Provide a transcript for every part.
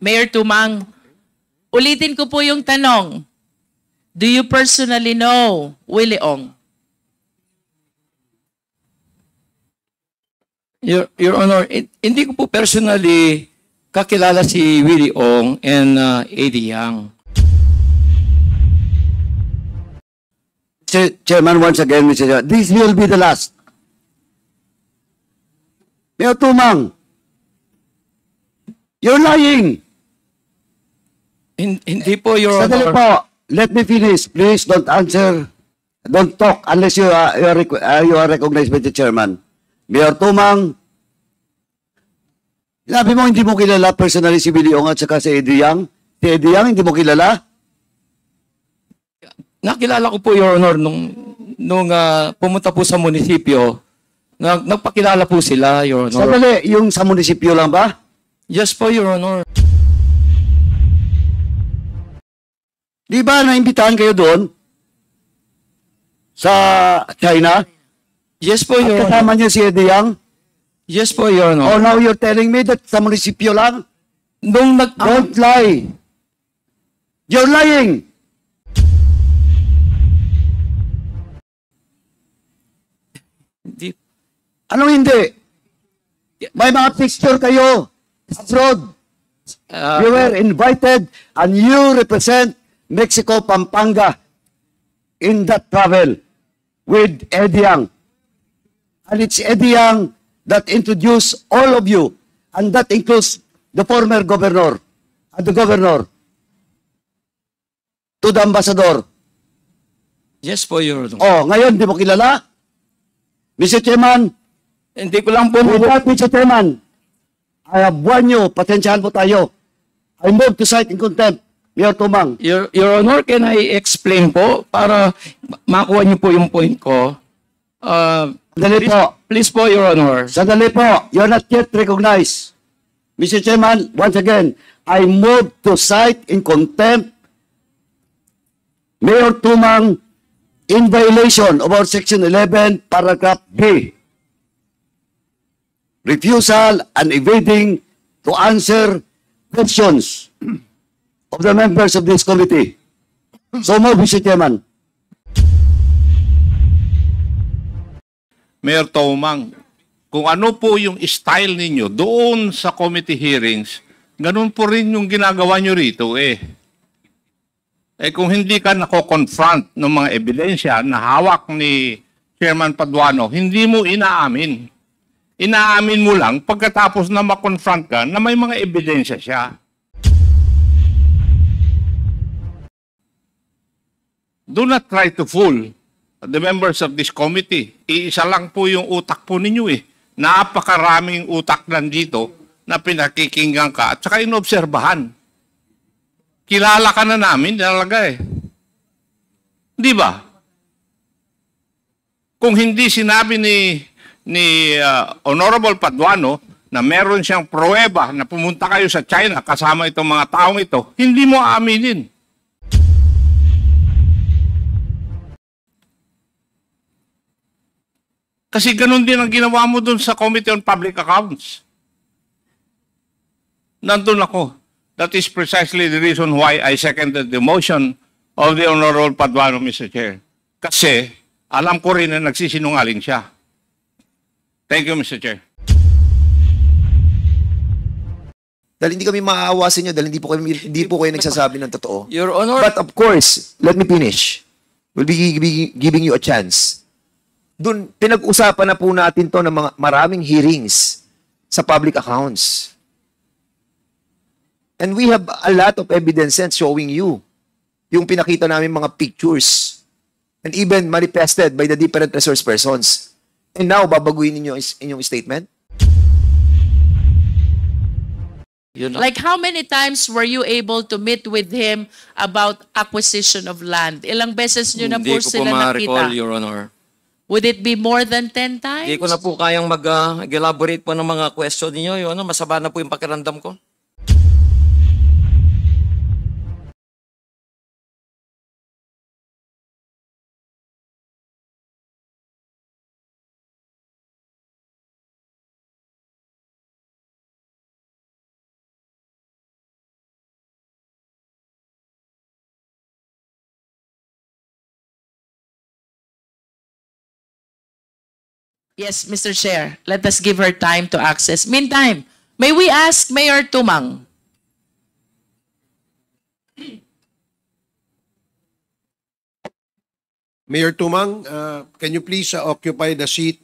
Mayor Tumang, ulitin ko po yung tanong. Do you personally know Willie Ong? Your Honor, hindi ko po personally kakilala si Willie Ong and Eddie Yang. Chairman, once again, Mr. Chairman, this will be the last. Mayor Tumang, you're lying. Hindi po, Your Sandali Honor. po. Let me finish. Please don't answer. Don't talk unless you are recognized by the chairman. Mayor Tumang, sinabi mo hindi mo kilala personally si Willie Ong at saka si Eddie Yang. Si Eddie Yang, hindi mo kilala? Nakilala ko po, Your Honor, nung pumunta po sa munisipyo, nagpakilala po sila, Your Honor. Sandali, yung sa munisipyo lang ba? Yes po, Your Honor. Di ba naimbitahan kayo doon? Sa China? Yes po, At Your Honor. kasama niyo si Eddie Yang? Yes po, Your Oh, Honor. now you're telling me that sa munisipyo lang? Nung Don't lie. You're lying. Hindi. Anong hindi? May mga picture kayo abroad. You were invited and you represent Mexico, Pampanga in that travel with Eddie Yang. And it's Eddie Yang that introduced all of you, and that includes the former governor and the governor to the ambassador. Yes po, Your Honor. Oh, ngayon, di mo kilala? Mr. Chairman, Hindi ko lang po with that, Mr. Chairman, I have warned you, pasensyahan po tayo. I move to cite in contempt, Mayor Tumang. Your Honor, can I explain po para makuha niyo po yung point ko? Sandali po. Please po, Your Honor. Sandali po, you're not yet recognized. Mr. Chairman, once again, I move to cite in contempt Mayor Tumang in violation of our Section 11, Paragraph B. Refusal and evading to answer questions of the members of this committee. So move, Mr. Chairman. Mayor Tumang, kung ano po yung style ninyo doon sa committee hearings, ganun po rin yung ginagawa nyo rito eh. Eh kung hindi ka nako-confront ng mga ebidensya na hawak ni Chairman Paduano, hindi mo inaamin. Inaamin mo lang pagkatapos na ma-confront ka na may mga ebidensya siya. Do not try to fool the members of this committee. Iisa lang po yung utak po ninyo eh. Napakaraming utak nandito na pinakikinggan ka at saka inobserbahan. Kilala ka na namin talaga eh. Di ba? Kung hindi sinabi ni Honorable Paduano na meron siyang pruweba na pumunta kayo sa China kasama itong mga taong ito, hindi mo aaminin. Kasi ganun din ang ginawa mo dun sa Committee on Public Accounts. Nandun ako. That is precisely the reason why I seconded the motion of the Honorable Paduano, Mr. Chair. Kasi alam ko rin na nagsisinungaling siya. Thank you, Mr. Chair. Dahil hindi kami maaawa sa inyo, dahil hindi po kayo nagsasabi ng totoo. Your Honor. But of course, let me finish. We'll be giving you a chance. Doon, pinag-usapan na po natin to ng mga maraming hearings sa public accounts. And we have a lot of evidences showing you yung pinakita namin mga pictures and even manifested by the different resource persons. And now, babaguhin ninyo inyong statement? Like how many times were you able to meet with him about acquisition of land? Ilang beses nyo na Hindi po ko po sila ma-recall, nakita? Your Honor. Would it be more than 10 times? Hindi ko na po kayang mag-elaborate po ng mga question niyo. Your Honor, masama na po yung pakiramdam ko. Yes, Mr. Chair. Let us give her time to access. Meantime, may we ask Mayor Tumang? Mayor Tumang, can you please occupy the seat?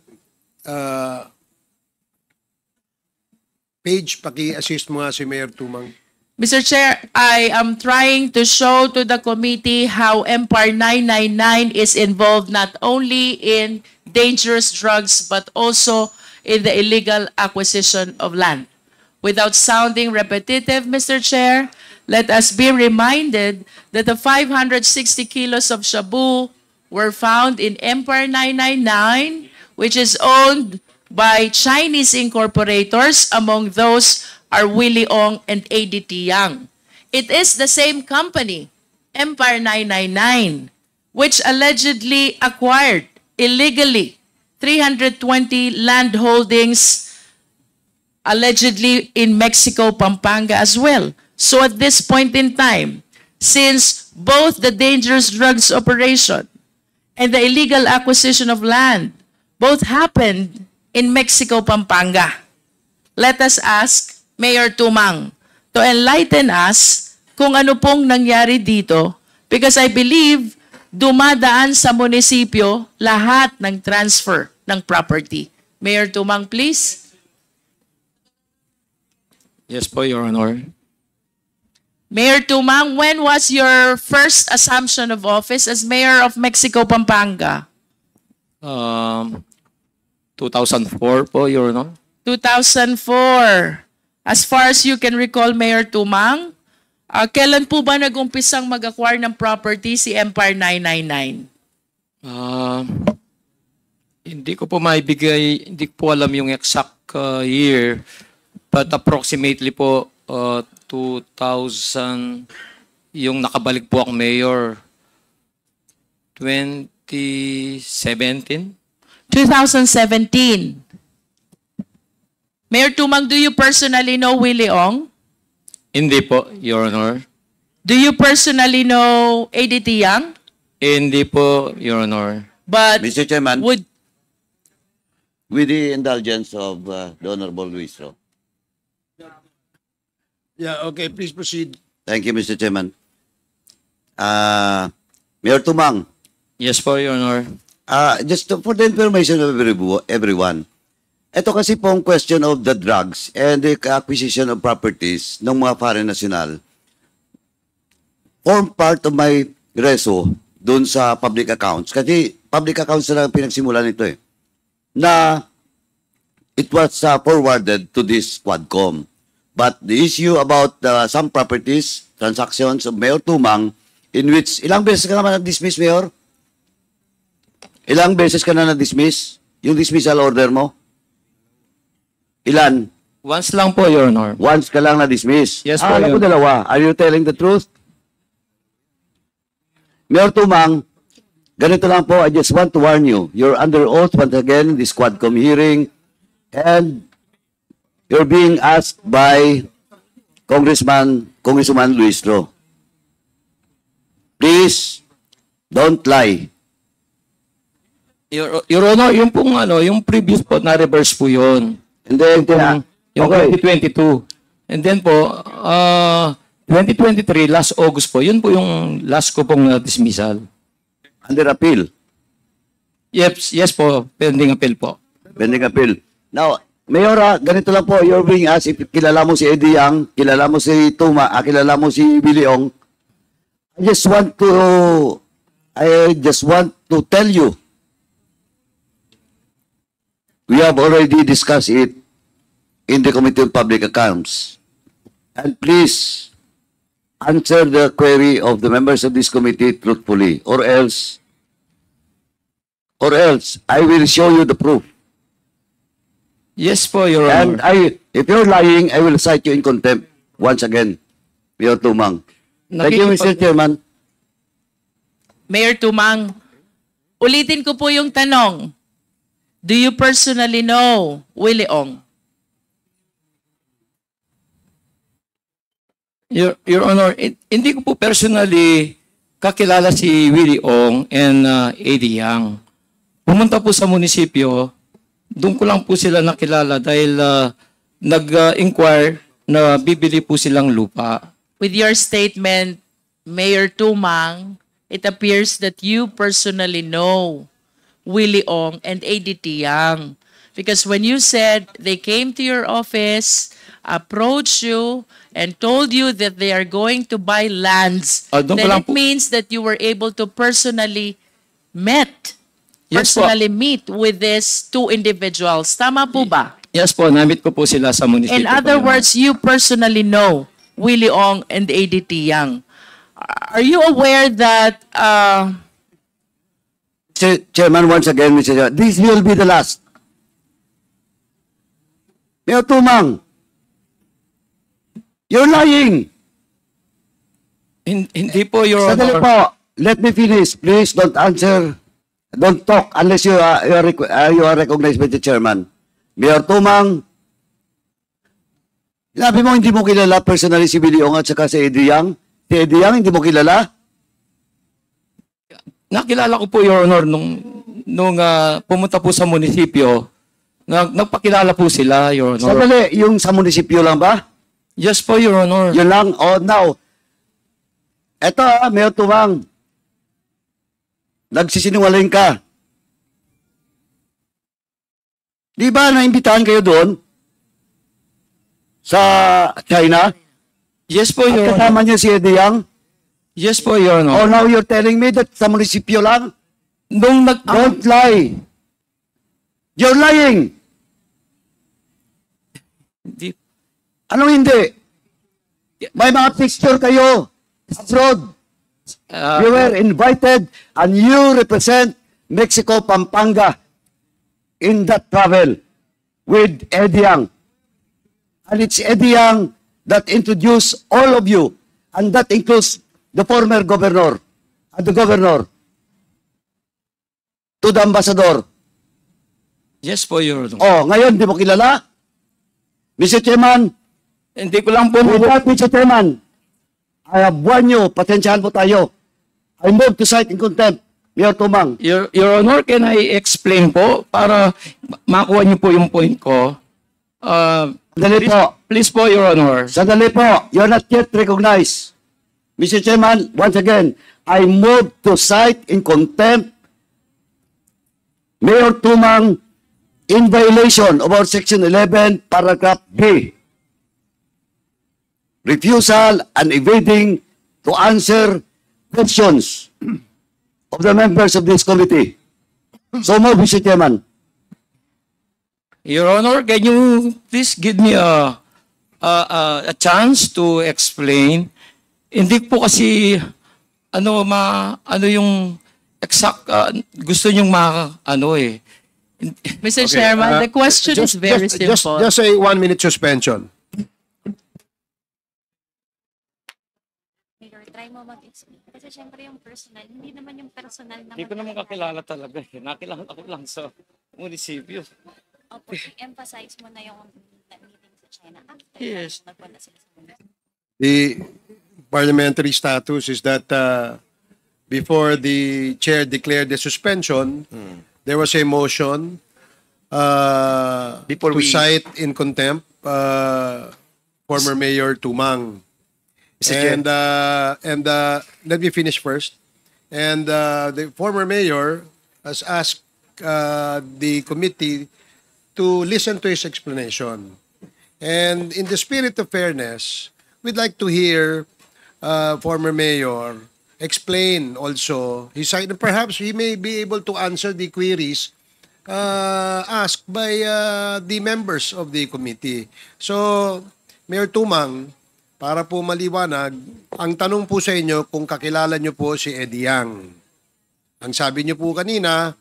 Page, paki-assist mo nga si Mayor Tumang. Mr. Chair, I am trying to show to the committee how MPAR 999 is involved not only in dangerous drugs but also in the illegal acquisition of land. Without sounding repetitive, Mr. Chair, let us be reminded that the 560 kilos of shabu were found in MPAR 999, which is owned by Chinese incorporators. Among those are Willie Ong and ADT Yang. It is the same company, Empire 999, which allegedly acquired illegally 320 land holdings allegedly in Mexico, Pampanga as well. So at this point in time, since both the dangerous drugs operation and the illegal acquisition of land both happened in Mexico, Pampanga, let us ask Mayor Tumang to enlighten us kung ano pong nangyari dito, because I believe dumadaan sa munisipyo lahat ng transfer ng property. Mayor Tumang, please. Yes po, Your Honor. Mayor Tumang, when was your first assumption of office as Mayor of Mexico, Pampanga? 2004 po, Your Honor. 2004. As far as you can recall, Mayor Tumang, kailan po ba nag-umpisang mag-acquire ng property si Empire 999? Hindi ko po maibigay, hindi ko po alam yung exact year, but approximately po 2000, yung nakabalik po ang mayor, 2017. 2017. Mayor Tumang, do you personally know Willie Ong? Hindi po, Your Honor. Do you personally know ADT Yang? Hindi po, Your Honor. But Mr. Chairman, would with the indulgence of the Honorable Luistro. Yeah, okay, please proceed. Thank you, Mr. Chairman. Mayor Tumang, Yes po, Your Honor. for the information of everyone, ito kasi pong question of the drugs and the acquisition of properties ng mga foreign national form part of my reso dun sa public accounts. Kasi public accounts na lang pinagsimulan nito eh. Na it was forwarded to this Quad-C0M. But the issue about some properties, transactions of Mayor Tumang, in which, ilang beses ka naman na-dismiss, Mayor? Ilang beses ka na na-dismiss? Yung dismissal order mo? Ilan? Once lang po, Your Honor. Once ka lang na-dismiss? Yes po, Alam ko Your- dalawa. Are you telling the truth? Mayor Tumang, ganito lang po, I just want to warn you. You're under oath once again in this Quad-C0M hearing and you're being asked by Congresswoman Luistro. Please, don't lie. Your Honor, yung pong yung previous po, na-reverse po yun. And then, Yung okay. 2022. And then po, 2023, last August po, yun po yung last ko pong dismissal. Under appeal. Yes po, pending appeal po. Pending appeal. Now, Mayor, ganito lang po, you're being asked if kilala mo si Eddie Yang, kilala mo si Tuma, kilala mo si Billy Ong. I just want to tell you, we have already discussed it in the Committee on Public Accounts. And please answer the query of the members of this committee truthfully, or else I will show you the proof. Yes po, Your And Honor. if you're lying, I will cite you in contempt once again, Mayor Tumang. Thank you, Mr. Chairman. Mayor Tumang, ulitin ko po yung tanong. Do you personally know Willie Ong? Your Honor, hindi ko po personally kakilala si Willie Ong and Eddie Yang. Pumunta po sa munisipyo Doon ko lang po sila nakilala dahil nag-inquire na bibili po silang lupa. With your statement, Mayor Tumang, it appears that you personally know Willie Ong and ADT Yang. Because when you said they came to your office, approached you, and told you that they are going to buy lands, doon ko then lang it po- means that you were able to personally Yes po. meet with these two individuals. Tama po ba? Yes po, namit ko po sila sa munisipyo. In other po. words, you personally know Willie Ong and ADT Yang. Are you aware that Chairman, once again, Mr. Chair, this will be the last. Mayor Tumang, you're lying. Hindi po, Your Sandali Honor. po. Let me finish. Please don't answer. Don't talk unless you are recognized by the chairman. Mayor Tumang, sinabi mo hindi mo kilala personally si Willie Ong at saka si Eddie Yang. Si Eddie Yang, hindi mo kilala? Nakilala ko po, Your Honor, nung pumunta po sa munisipyo, nagpakilala po sila, Your Honor. Sandali, yung sa munisipyo lang ba? Yes po, Your Honor. Yun lang. Oh, now, eto Mayor Tumang, nagsisinungaling ka. Di ba naimbitahan kayo doon sa China? Yes po, At Your Honor. kasama niyo si Eddie Yang? Yes po, Your Oh, Honor. now you're telling me that sa munisipyo lang? Nung Don't lie. You're lying. Hindi. Anong hindi? May mga picture kayo abroad. You were invited and you represent Mexico, Pampanga in that travel with Eddie Yang. And it's Eddie Yang that introduced all of you, and that includes the former governor and the governor to the ambassador. Yes po, Your Honor. Oh, ngayon, di mo kilala? Mr. Chairman, Hindi ko lang po with that, Mr. Chairman, I have warned you, pasensyahan po tayo. I move to cite in contempt, Mayor Tumang. Your Honor, can I explain po para makuha niyo po yung point ko? Sandali po. Please po, Your Honor. Sandali po. You're not yet recognized. Mr. Chairman, once again, I move to cite in contempt Mayor Tumang in violation of our Section 11, Paragraph B. Refusal and evading to answer questions of the members of this committee. So move, Mr. Chairman. Your Honor, can you please give me a chance to explain? Hindi po kasi ano yung exact gusto niyong Mr. Chairman, the question is very simple. Just a 1-minute suspension. Mayor, try mo mag-explain. Kasi syempre yung personal, hindi naman yung personal na Hindi ko naman kakilala talaga. Nakilala ako lang sa munisipyo. Opo, emphasize mo na yung meeting sa China after Yes. nagpunta sila sa munisipyo. The parliamentary status is that before the chair declared the suspension, there was a motion Before to we- cite in contempt former Mayor Tumang. Mr. Chair. And let me finish first. And the former mayor has asked the committee to listen to his explanation. And in the spirit of fairness, we'd like to hear former mayor explain also his side. And perhaps he may be able to answer the queries asked by the members of the committee. So, Mayor Tumang, para po maliwanag, ang tanong po sa inyo kung kakilala nyo po si Eddie Yang. Ang sabi nyo po kanina,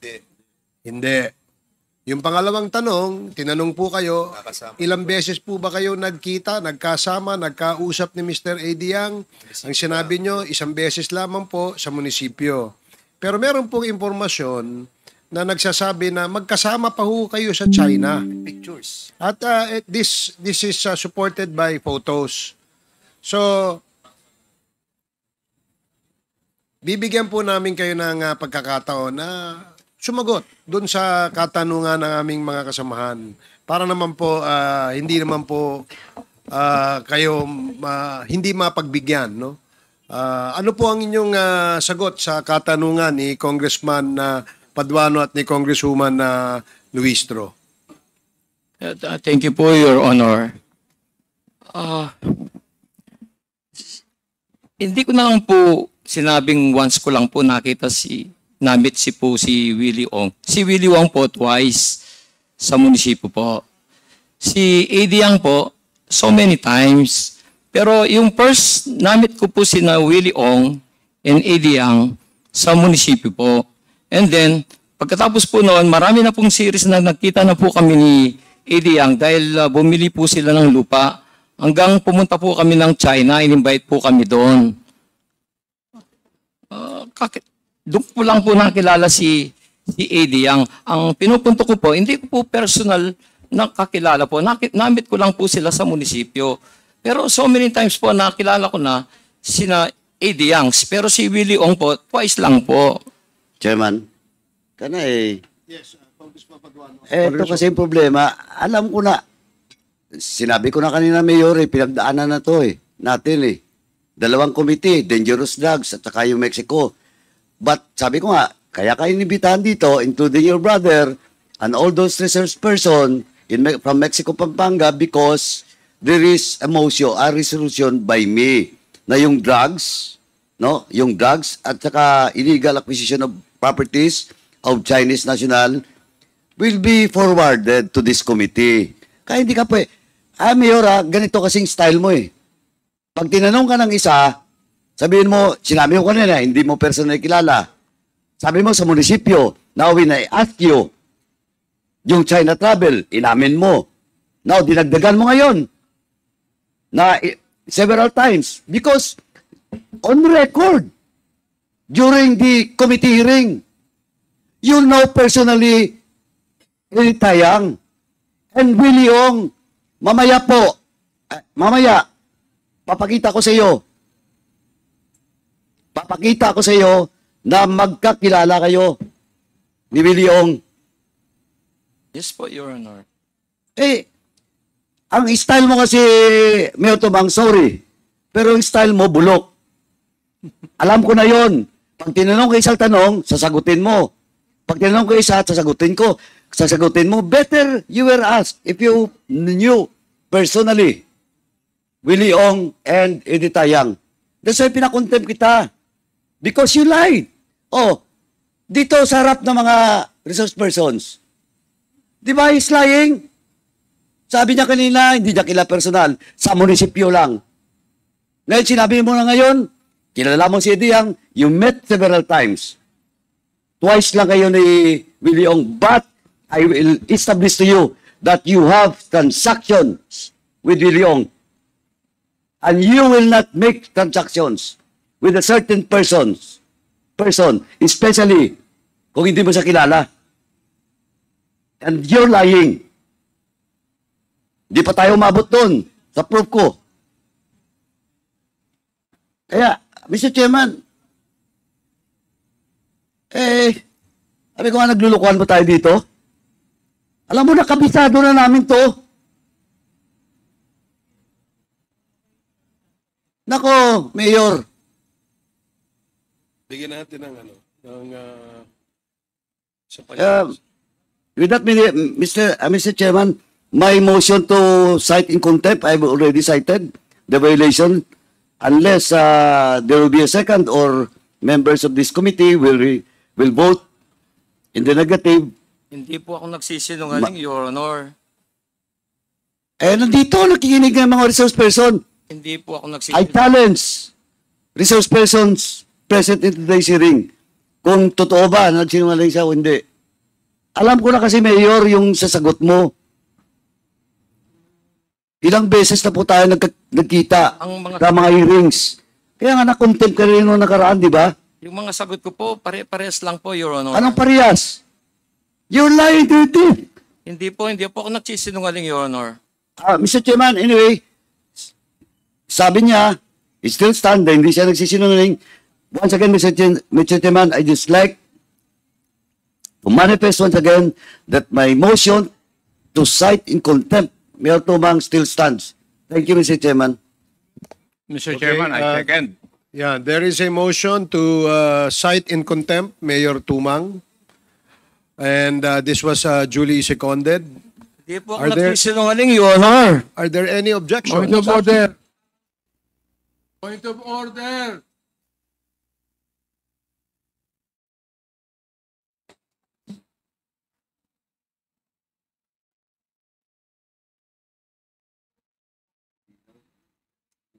hindi. Yung pangalawang tanong, tinanong po kayo, ilang beses po ba kayo nagkita, nagkasama, nagkausap ni Mr. Eddie Yang? Ang sinabi nyo, isang beses lamang po sa munisipyo. Pero meron pong impormasyon na nagsasabi na magkasama pa ho kayo sa China. Pictures. At this is supported by photos. So, bibigyan po namin kayo ng pagkakataon na sumagot dun sa katanungan ng aming mga kasamahan. Para naman po, hindi naman po kayo hindi mapagbigyan, no? Ano po ang inyong sagot sa katanungan ni Congressman Paduano at ni Congresswoman Luistro? Thank you po, Your Honor. Hindi ko na lang po sinabing once ko lang po nakita namit si Willie Ong. Si Willie Ong po twice sa munisipyo po. Si Yang po, so many times. Pero yung first namit ko po si Willie Ong and Yang sa munisipyo po. And then, pagkatapos po noon, marami na pong series na nagkita na po kami ni Yang dahil bumili po sila ng lupa. Hanggang pumunta po kami ng China, in-invite po kami doon. Doon po lang po nakilala si Yang. Ang pinupunto ko po, hindi ko po personal nakakilala po. Namit ko lang po sila sa munisipyo. Pero so many times po nakilala ko na sina Yang. Pero si Willie Ong po, twice lang po. Chairman, Yes, Congressman Paduano. ito kasi yung problema. Alam ko na. Sinabi ko na kanina, Mayor, pinagdaanan na to natin Dalawang committee, dangerous drugs at saka yung Mexico. But sabi ko nga, kaya kayo inibitahan dito, including your brother and all those research person from Mexico, Pampanga, because there is a resolution by me na yung drugs, yung drugs at saka illegal acquisition of properties of Chinese national will be forwarded to this committee. Kaya hindi ka Mayor, ganito kasing style mo Pag tinanong ka ng isa, sabihin mo, sinabi ko kanina, hindi mo personal kilala. Sabi mo sa munisipyo, now when I ask you, yung China travel, inamin mo. Now, dinagdagan mo ngayon na several times because on record, during the committee hearing, you know personally Yang and Willie Ong. Mamaya papakita ko sa iyo na magkakilala kayo ni Willie Ong. Yes po, Your Honor. Ang style mo kasi, May0R Tumang, sorry, pero ang style mo, bulok. Alam ko na yon. Pag tinanong ko isang tanong, sasagutin mo. Pag tinanong ko isa, sasagutin mo. Better you were asked if you knew personally Willie Ong and Yang. That's why pinakontempt kita. Because you lied. Dito sa harap ng mga resource persons. Di ba he's lying? Sabi niya kanina, hindi niya kilala personal. Sa munisipyo lang. Ngayon, sinabi mo na ngayon, kilala mo si Yang, you met several times. Twice lang kayo ni Willie Ong. But I will establish to you that you have transactions with Willie Ong. And you will not make transactions with a certain person, especially kung hindi mo siya kilala. And you're lying. Di pa tayo umabot doon sa proof ko. Kaya, Mr. Chairman, sabi ko nga naglulukuhan mo tayo dito. Alam mo na, kabisado na namin to. Nako, Mayor. Bigyan natin ng With that, Mr. Chairman, my motion to cite in contempt, I've already cited the violation unless there will be a second or members of this committee will vote in the negative. Hindi po ako nagsisinungaling, Your Honor. Nandito, nakikinig ng mga resource person. Hindi po ako I nagsisinungaling. challenge resource persons present in today's hearing kung totoo ba na nagsinungaling siya o hindi. Alam ko na kasi, Mayor, yung sasagot mo. Ilang beses na po tayo nagkita sa mga hearings. Kaya nga na-contempt ka rin nung nakaraan, di ba? Yung mga sagot ko po, pare-pares lang po, Your Honor. Anong parehas? You're lying to it. Hindi po ako nagsisinungaling, Your Honor. Mr. Chairman, anyway, sabi niya, it still stand, hindi siya nagsisinungaling. Once again, Mr. Chairman, I just like to manifest once again that my motion to cite in contempt May0R Tumang still stands. Thank you, Mr. Chairman. Mr. Okay, Chairman, I second. Yeah, there is a motion to cite in contempt Mayor Tumang. And this was duly seconded. Di po Are ako there- nagsisinungaling, Your Honor. Are there any objections? Point of order. Point of order.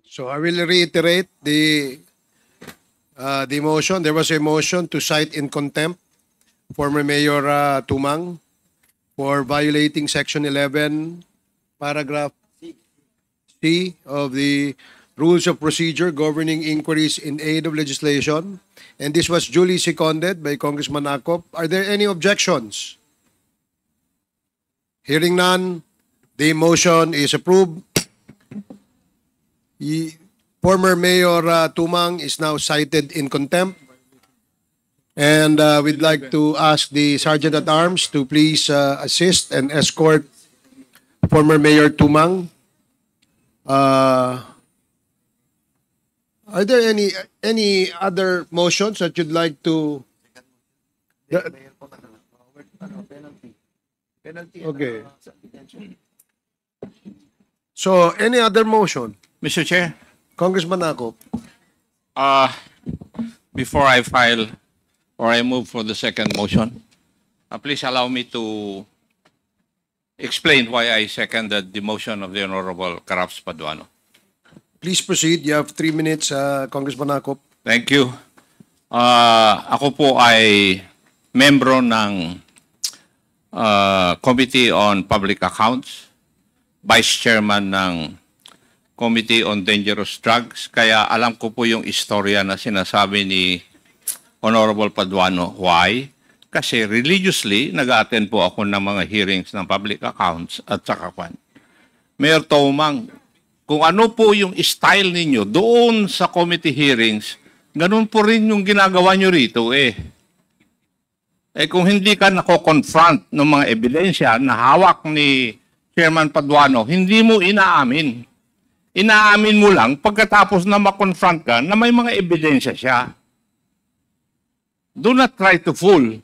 So I will reiterate the motion. There was a motion to cite in contempt former Mayor Tumang for violating Section 11, Paragraph C of the Rules of Procedure governing inquiries in aid of legislation. And this was duly seconded by Congressman Akop. Are there any objections? Hearing none, the motion is approved. Former Mayor Tumang is now cited in contempt. And we'd like to ask the Sergeant at Arms to please assist and escort former Mayor Tumang. Are there any other motions that you'd like to? Okay. So any other motion? Mr. Chair, Congressman Akop. before I file or I move for the second motion, please allow me to explain why I seconded the motion of the Honorable Caraps Paduano. Please proceed. You have 3 minutes, Congressman Akop. Thank you. Ako po ay membro ng Committee on Public Accounts, Vice Chairman ng Committee on Dangerous Drugs, kaya alam ko po yung istorya na sinasabi ni Honorable Paduano. Why? Kasi religiously, nag-attend po ako ng mga hearings ng public accounts at saka kwan. Mayor Tumang, kung ano po yung style ninyo doon sa committee hearings, ganun po rin yung ginagawa nyo rito eh. Kung hindi ka nako-confront ng mga ebidensya na hawak ni Chairman Paduano, hindi mo inaamin. Inaamin mo lang pagkatapos na ma-confront ka na may mga ebidensya siya. Do not try to fool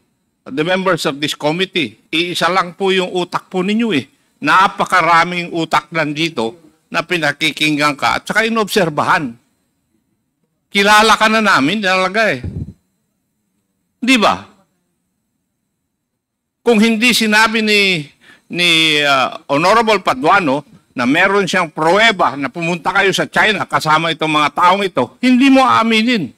the members of this committee. Iisa lang po yung utak po ninyo eh. Napakaraming utak nandito na pinakikinggan ka at saka inobserbahan. Kilala ka na namin talaga eh. Di ba? Kung hindi sinabi ni Honorable Paduano na meron siyang pruweba na pumunta kayo sa China kasama itong mga taong ito, hindi mo aaminin.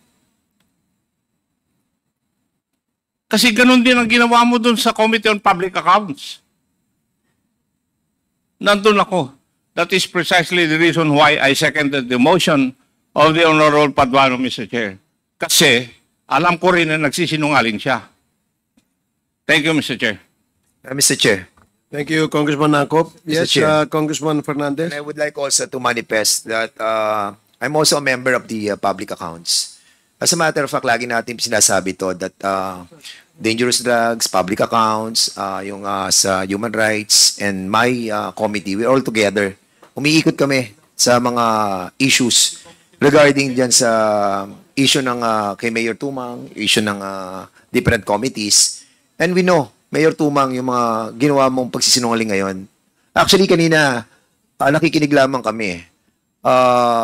Kasi ganun din ang ginawa mo dun sa Committee on Public Accounts. Nandun ako. That is precisely the reason why I seconded the motion of the Honorable Paduano, Mr. Chair. Kasi alam ko rin na nagsisinungaling siya. Thank you, Mr. Chair. Mr. Chair, Thank you, Congressman Akop. Yes, Chair. Congressman Fernandez. and I would like also to manifest that I'm also a member of the public accounts. As a matter of fact, lagi natin sinasabi to that dangerous drugs, public accounts, yung sa human rights, and my committee, we're all together. Umiikot kami sa mga issues regarding dyan sa issue ng kay Mayor Tumang, issue ng different committees. And we know, Mayor Tumang, yung mga ginawa mong pagsisinungaling ngayon. Actually, kanina, nakikinig lamang kami.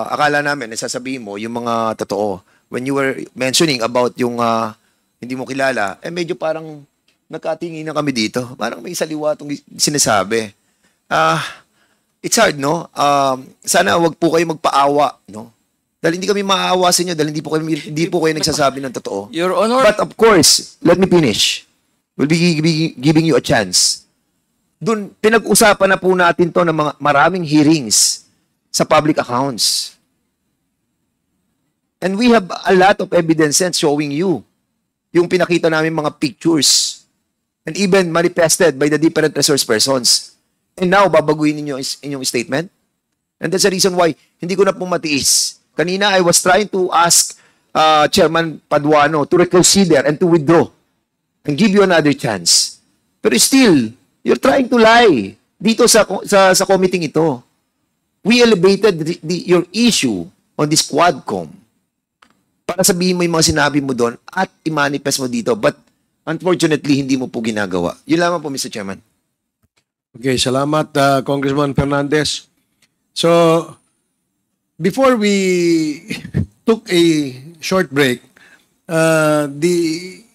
Akala namin, nasasabihin mo yung mga totoo. When you were mentioning about yung hindi mo kilala, medyo parang nagkatingin na kami dito. Parang may saliwa itong sinasabi. It's hard, no? Sana wag po kayo magpaawa, no? Dahil hindi kami maawa sa inyo, dahil hindi po kayo nagsasabi ng totoo. Your Honor. But of course, let me finish. We'll be giving you a chance. Doon, pinag-usapan na po natin to ng mga maraming hearings sa public accounts. And we have a lot of evidences showing you yung pinakita namin mga pictures and even manifested by the different resource persons. And now, babaguhin ninyo inyong statement? And that's the reason why hindi ko na po matiis. Kanina, I was trying to ask Chairman Paduano to reconsider and to withdraw and give you another chance. Pero still, you're trying to lie dito sa committee ito. We elevated your issue on this Quad-C0M para sabihin mo yung mga sinabi mo doon at i-manifest mo dito. But unfortunately, hindi mo po ginagawa. Yun lamang po, Mr. Chairman. Okay, salamat, Congressman Fernandez. So, before we took a short break, the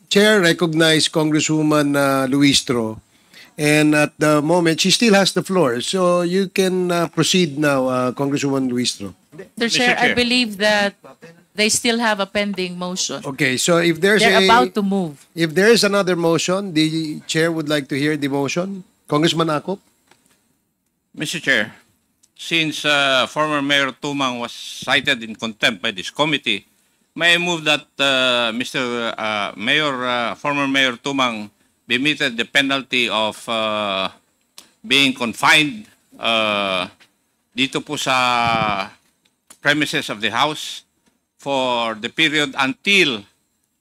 chair recognized Congresswoman Luistro, and at the moment, she still has the floor. So, you can proceed now, Congresswoman Luistro. Mr. Chair, I believe that they still have a pending motion. Okay, so if there's They're about to move. if there is another motion, the chair would like to hear the motion. Congressman Akop? Mr. Chair, since former Mayor Tumang was cited in contempt by this committee, may I move that former Mayor Tumang be meted the penalty of being confined dito po sa premises of the House for the period until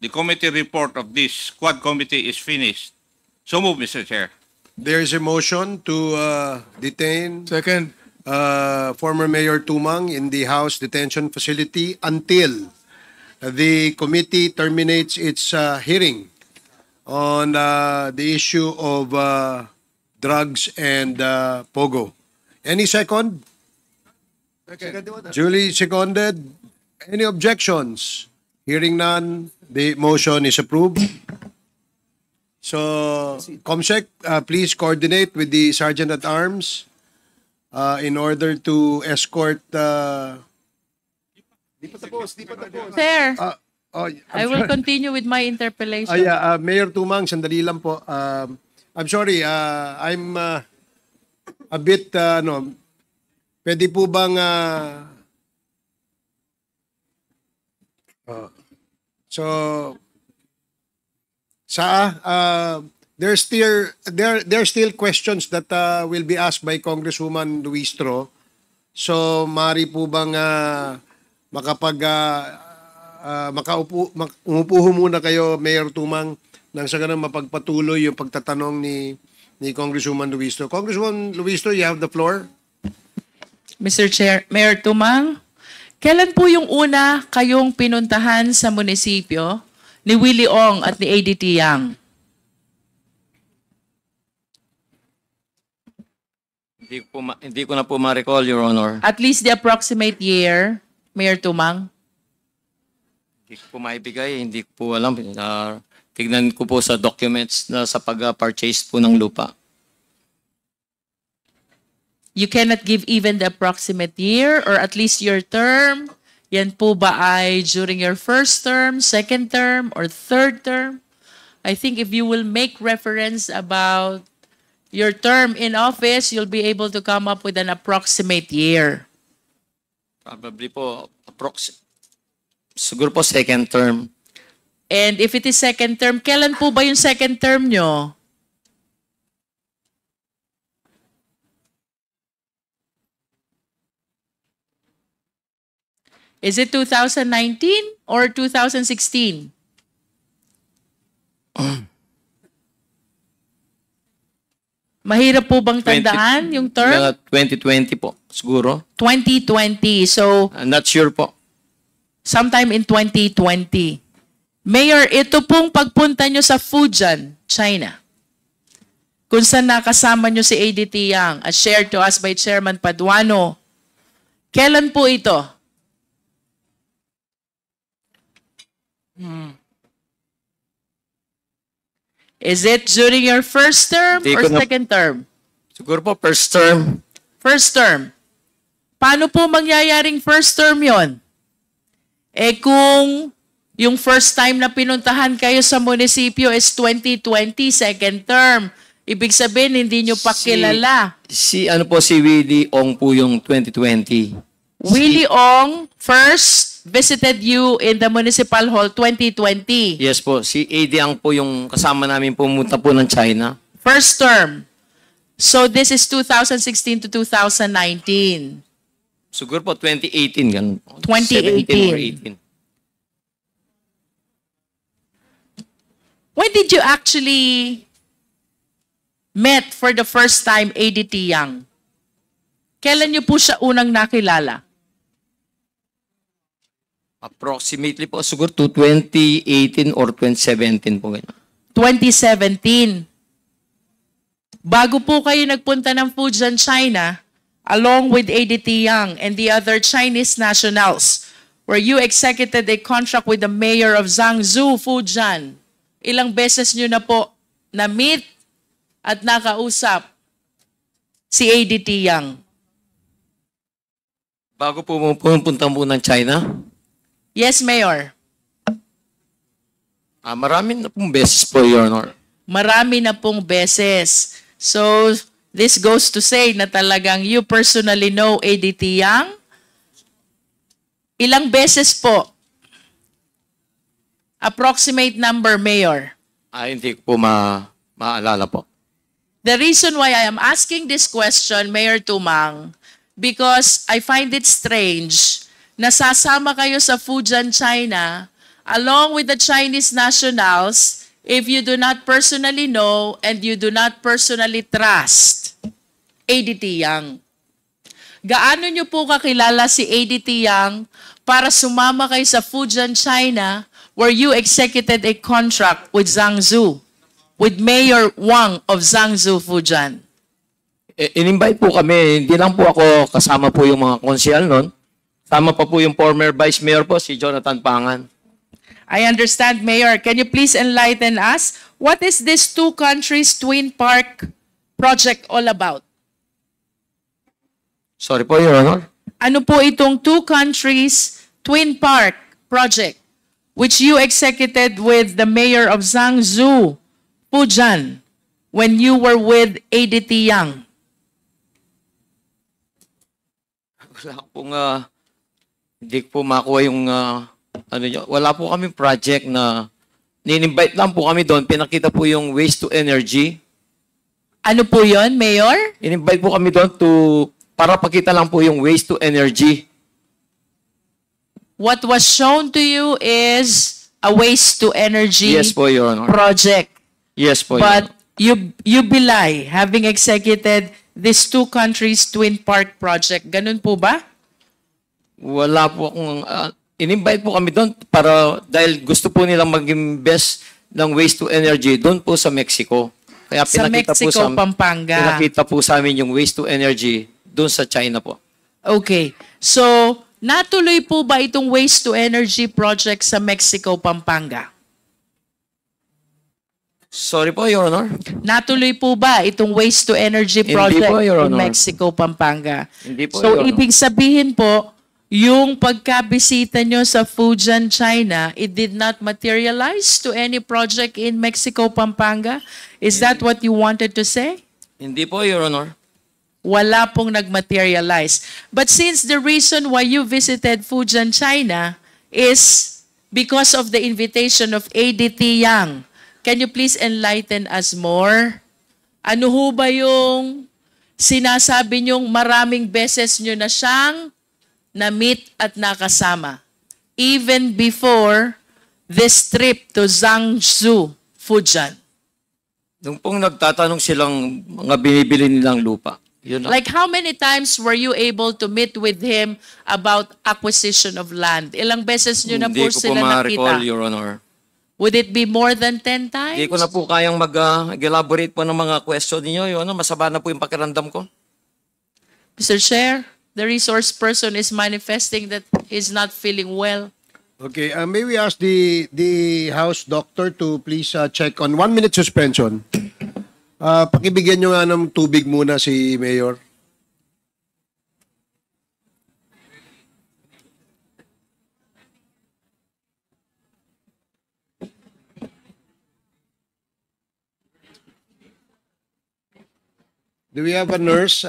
the committee report of this Quad Committee is finished. So move, Mr. Chair. There is a motion to detain Second. former Mayor Tumang in the House detention facility until the committee terminates its hearing on the issue of drugs and POGO. Any second? Duly seconded. Any objections? Hearing none, the motion is approved. So, Comsec, please coordinate with the Sergeant at Arms in order to escort. Sir, Oh, I will continue with my interpellation. yeah, Mayor Tumang, sandali lang po. I'm sorry, I'm a bit, pwede po bang, so, there's still questions that will be asked by Congresswoman Luistro. So, mari po bang umupo ho muna kayo, Mayor Tumang, nang sa ganun mapagpatuloy yung pagtatanong ni Congresswoman Luistro. Congresswoman Luistro, you have the floor. Mr. Chair, Mayor Tumang, kailan po yung una kayong pinuntahan sa munisipyo ni Willie Ong at ni ADT Yang? Hindi ko na po ma-recall, Your Honor. At least the approximate year, Mayor Tumang? Hindi ko po maibigay, hindi ko po alam. Tignan ko po sa documents na sa pag-purchase po ng lupa. You cannot give even the approximate year or at least your term? Yan po ba ay during your first term, second term, or third term? I think if you will make reference about your term in office, you'll be able to come up with an approximate year. Probably po, siguro po second term. And if it is second term, kailan po ba yung second term nyo? Is it 2019 or 2016? Mahirap po bang tandaan yung term? 2020 po, siguro. 2020. So, I'm not sure po. sometime in 2020. Mayor, ito pong pagpunta nyo sa Fujian, China, kung saan nakasama nyo si ADT Yang as shared to us by Chairman Paduano. Kailan po ito? Is it during your first term or second term? Siguro po first term. First term. Paano po mangyayaring first term yon? Eh kung yung first time na pinuntahan kayo sa munisipyo is 2020, second term, ibig sabihin hindi nyo pa kilala. Si Willie Ong po yung 2020. Willie Ong first visited you in the Municipal Hall 2020. Yes po, si AD Ang po yung kasama namin pumunta po ng China. First term. So this is 2016 to 2019. Siguro po 2018 ganun. 2018. 17 or 18. When did you actually met for the first time ADT Yang? Kailan niyo po siya unang nakilala? Approximately po, siguro to 2018 or 2017 po. Ganyan. 2017. Bago po kayo nagpunta ng Fujian, China, along with ADT Yang and the other Chinese nationals, where you executed a contract with the mayor of Zhangzhou, Fujian, ilang beses nyo na po na-meet at nakausap si ADT Yang? Bago po pumunta po ng China, Yes, Mayor. marami na pong beses po, Your Honor. Marami na pong beses. So, this goes to say na talagang you personally know ADT Yang. Ilang beses po? Approximate number, Mayor. Hindi ko po maalala po. The reason why I am asking this question, Mayor Tumang, because I find it strange na sasama kayo sa Fujian, China, along with the Chinese nationals, if you do not personally know and you do not personally trust ADT Yang. Gaano nyo po kakilala si ADT Yang para sumama kayo sa Fujian, China, where you executed a contract with Zhangzhou, with Mayor Wang of Zhangzhou, Fujian? In-invite po kami, hindi lang po ako kasama po yung mga konsyal nun. Tama pa po yung former Vice Mayor po, si Jonathan Pangan. I understand, Mayor. Can you please enlighten us? What is this two countries twin park project all about? Sorry po, Your Honor. Ano po itong two countries twin park project which you executed with the mayor of Zhangzhou, Fujian, when you were with ADT Yang? Wala pong, hindi po makuha yung, wala po kami project na, nin-invite lang po kami doon, pinakita po yung waste to energy. Ano po yon, Mayor? In-invite po kami doon para pakita lang po yung waste to energy. What was shown to you is a waste to energy Yes po, Your Honor. project. Yes po, Your But Honor. you belie having executed this two countries twin park project. Ganun po ba? Wala po akong, in-invite po kami doon dahil gusto po nilang mag-invest ng waste to energy doon po sa Mexico. Kaya Sa Mexico, Pampanga. Pinakita po sa amin yung waste to energy doon sa China po. Okay. So, natuloy po ba itong waste to energy project sa Mexico, Pampanga? Sorry po, Your Honor. Natuloy po ba itong waste to energy Hindi project po, Your in Honor. Mexico, Pampanga? Hindi po, So, Your Honor. ibig sabihin po, yung pagkabisita nyo sa Fujian, China, it did not materialize to any project in Mexico, Pampanga? Is that what you wanted to say? Hindi po, Your Honor. Wala pong nag-materialize. But since the reason why you visited Fujian, China is because of the invitation of ADT Yang, can you please enlighten us more? Ano ho ba yung sinasabi nyong maraming beses nyo na siyang na-meet at nakasama, even before this trip to Zhangzhou, Fujian? Nung pong nagtatanong silang mga binibili nilang lupa. Yun lang. Like how many times were you able to meet with him about acquisition of land? Ilang beses nyo na Hindi po ko po sila ma-recall, nakita? Your Honor. Would it be more than 10 times? Hindi ko na po kayang mag-elaborate po ng mga question niyo, Your Honor. Masama na po yung pakiramdam ko. Mr. Chair, the resource person is manifesting that he's not feeling well. Okay, may we ask the House Doctor to please check on 1-minute suspension. Pakibigyan nyo nga ng tubig muna si Mayor. Do we have a nurse?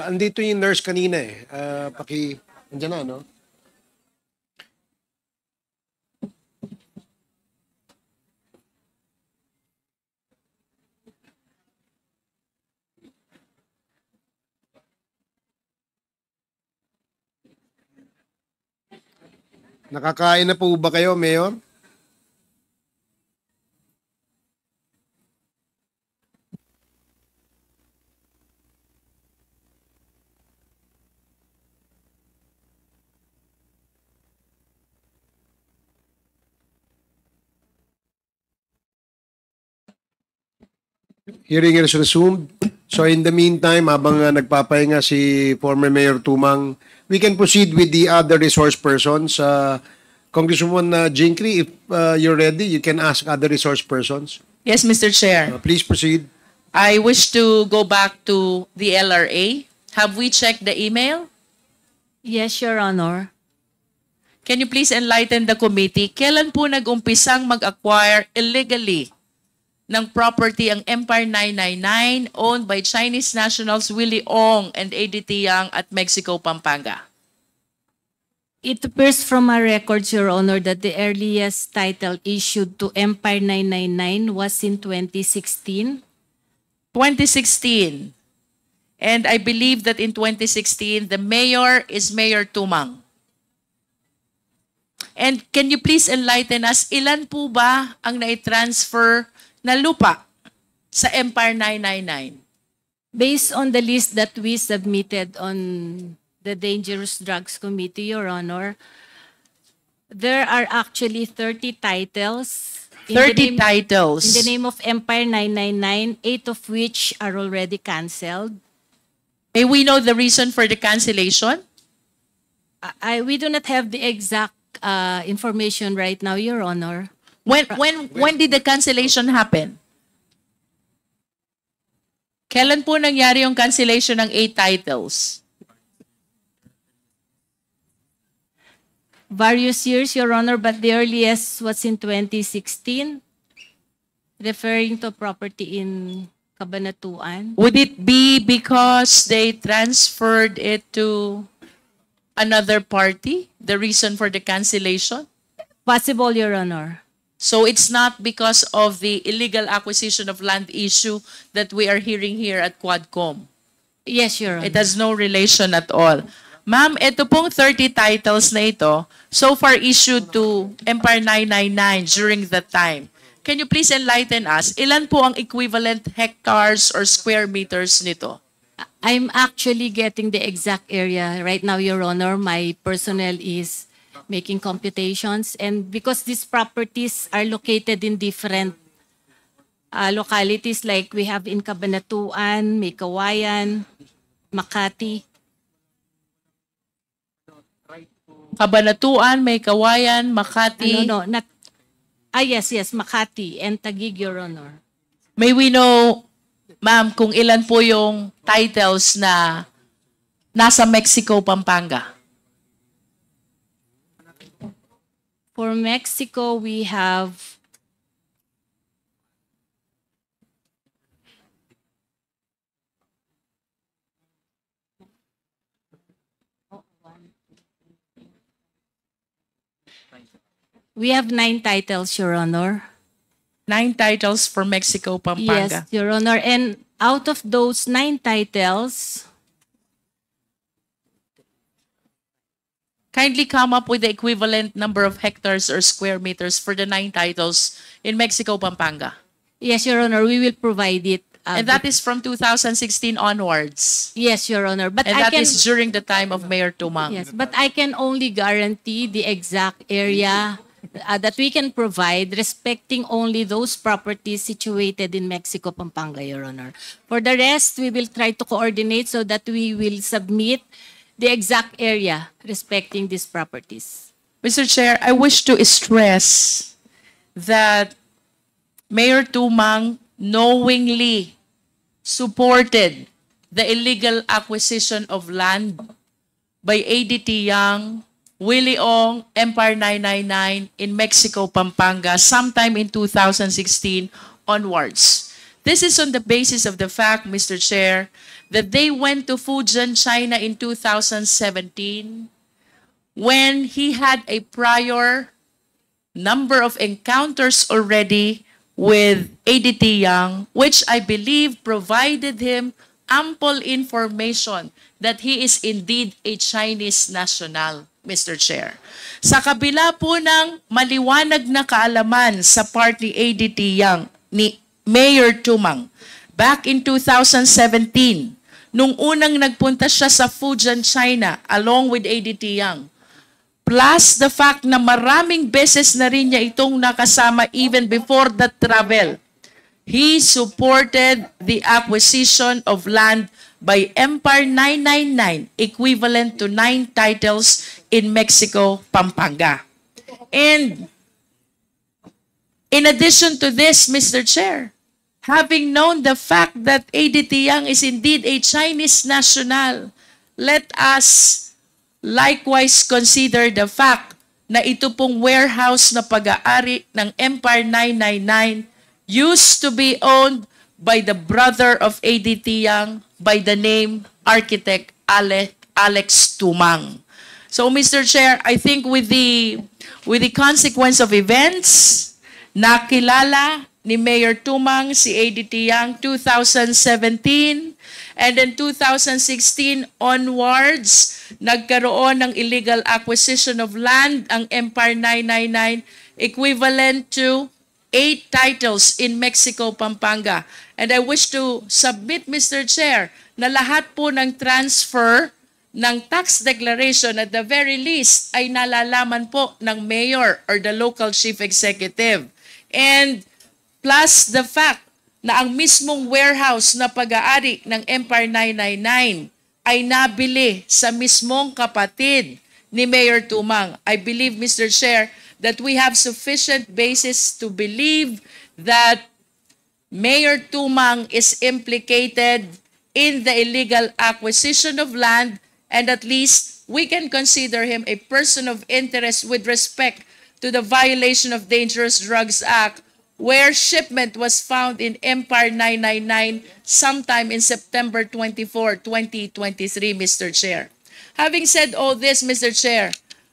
Andito yung nurse kanina eh. Andyan na, no? Nakakain na po ba kayo, Mayor? Hearing is resumed. So in the meantime, habang nagpapahinga si former Mayor Tumang, we can proceed with the other resource persons. Congresswoman Jinkri, if you're ready, you can ask other resource persons. Yes, Mr. Chair. Please proceed. I wish to go back to the LRA. Have we checked the email? Yes, Your Honor. Can you please enlighten the committee? Kailan po nag-umpisang mag-acquire illegally ng property ang Empire 999 owned by Chinese nationals Willie Ong and ADT Yang at Mexico, Pampanga? It appears from our records, Your Honor, that the earliest title issued to Empire 999 was in 2016. 2016. And I believe that in 2016, the mayor is May0R Tumang. And can you please enlighten us, ilan po ba ang nai-transfer na lupa sa Empire 999? Based on the list that we submitted on the Dangerous Drugs Committee, Your Honor, there are actually 30 titles. 30 titles. In the name of Empire 999, 8 of which are already canceled. May we know the reason for the cancellation? We do not have the exact information right now, Your Honor. When did the cancellation happen? Kailan po nangyari yung cancellation ng 8 titles? Various years, Your Honor, but the earliest was in 2016, referring to property in Cabanatuan. Would it be because they transferred it to another party, the reason for the cancellation? Possible, Your Honor. So it's not because of the illegal acquisition of land issue that we are hearing here at Quad-C0M. Yes, Your Honor. It has no relation at all. Ma'am, ito pong 30 titles na ito, so far issued to Empire 999 during that time. Can you please enlighten us, ilan po ang equivalent hectares or square meters nito? I'm actually getting the exact area right now, Your Honor. My personnel is making computations. And because these properties are located in different localities, like we have in Cabanatuan, May Kawayan, Makati. Cabanatuan, May Kawayan, Makati. Yes, Makati and Taguig, Your Honor. May we know, ma'am, kung ilan po yung titles na nasa Mexico, Pampanga? For Mexico, we have We have 9 titles, Your Honor. 9 titles for Mexico, Pampanga. Yes, Your Honor. And out of those 9 titles, kindly come up with the equivalent number of hectares or square meters for the 9 titles in Mexico, Pampanga. yes, Your Honor, we will provide it. And that is from 2016 onwards. Yes, Your Honor. But And I that can, is during the time of May0R Tumang. yes, but I can only guarantee the exact area that we can provide respecting only those properties situated in Mexico, Pampanga, Your Honor. For the rest, we will try to coordinate so that we will submit the exact area respecting these properties. Mr. Chair, I wish to stress that May0R Tumang knowingly supported the illegal acquisition of land by ADT Yang, Willie Ong, Empire 999 in Mexico, Pampanga, sometime in 2016 onwards. This is on the basis of the fact, Mr. Chair, that they went to Fujian, China in 2017 when he had a prior number of encounters already with ADT Yang, which I believe provided him ample information that he is indeed a Chinese national, Mr. Chair. Sa kabila po ng maliwanag na kaalaman sa part ni ADT Yang, ni May0R Tumang, back in 2017, nung unang nagpunta siya sa Fujian, China, along with ADT Yang, plus the fact na maraming beses na rin niya itong nakasama even before the travel. he supported the acquisition of land by Empire 999, equivalent to 9 titles in Mexico, Pampanga. And in addition to this, Mr. Chair, having known the fact that ADT Yang is indeed a Chinese national, let us likewise consider the fact na ito pong warehouse na pag-aari ng Empire 999 used to be owned by the brother of ADT Yang by the name Architect Alex Tumang. So, Mr. Chair, I think with the consequence of events, nakilala ni Mayor Tumang si ADT Yang 2017, and then 2016 onwards, nagkaroon ng illegal acquisition of land ang Empire 999 equivalent to 8 titles in Mexico, Pampanga. And I wish to submit, Mr. Chair, na lahat po ng transfer ng tax declaration at the very least ay nalalaman po ng mayor or the local chief executive. And plus the fact na ang mismong warehouse na pag-aari ng Empire 999 ay nabili sa mismong kapatid ni Mayor Tumang. I believe, Mr. Chair, that we have sufficient basis to believe that Mayor Tumang is implicated in the illegal acquisition of land, and at least we can consider him a person of interest with respect to the violation of Dangerous Drugs Act, where shipment was found in Empire 999 sometime in September 24, 2023, Mr. Chair. Having said all this, Mr. Chair,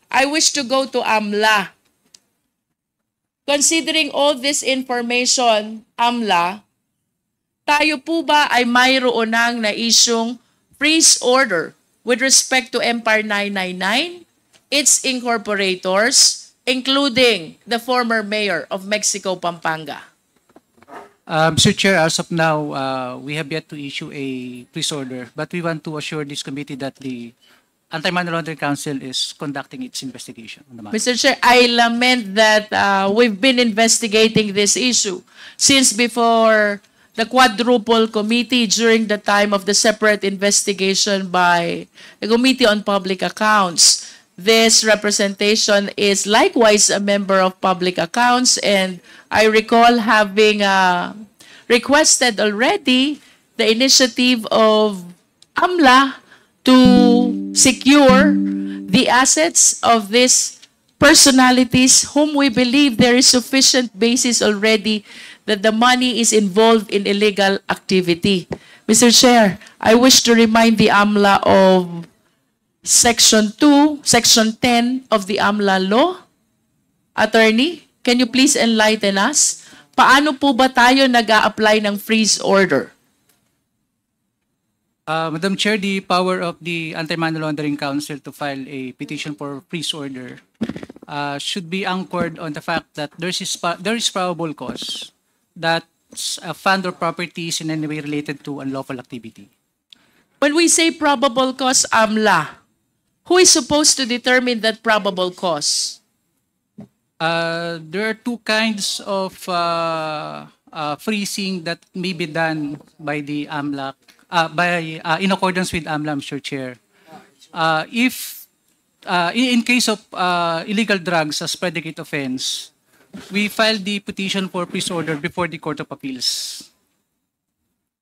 I wish to go to AMLA. Considering all this information, AMLA, tayo po ba ay mayroon ng na-isyong freeze order with respect to Empire 999, its incorporators, including the former mayor of Mexico, Pampanga? Mr. Chair, as of now, we have yet to issue a freeze order, but we want to assure this committee that the Anti-Money Laundering Council is conducting its investigation on the matter. Mr. Chair, I lament that we've been investigating this issue since before the quadruple committee during the time of the separate investigation by the Committee on Public Accounts. This representation is likewise a member of Public Accounts, and I recall having requested already the initiative of AMLA to secure the assets of these personalities whom we believe there is sufficient basis already that the money is involved in illegal activity. Mr. Chair, I wish to remind the AMLA of Section 2, Section 10 of the AMLA law. Attorney, can you please enlighten us? Paano po ba tayo nag-a-apply ng freeze order? Madam Chair, the power of the Anti-Money Laundering Council to file a petition for freeze order should be anchored on the fact that there is probable cause that a fund or property is in any way related to unlawful activity. When we say probable cause, AMLA, who is supposed to determine that probable cause? There are two kinds of freezing that may be done by the AMLA, in accordance with AMLA, Mr. Chair. In case of illegal drugs as predicate offense, we filed the petition for freeze order before the Court of Appeals.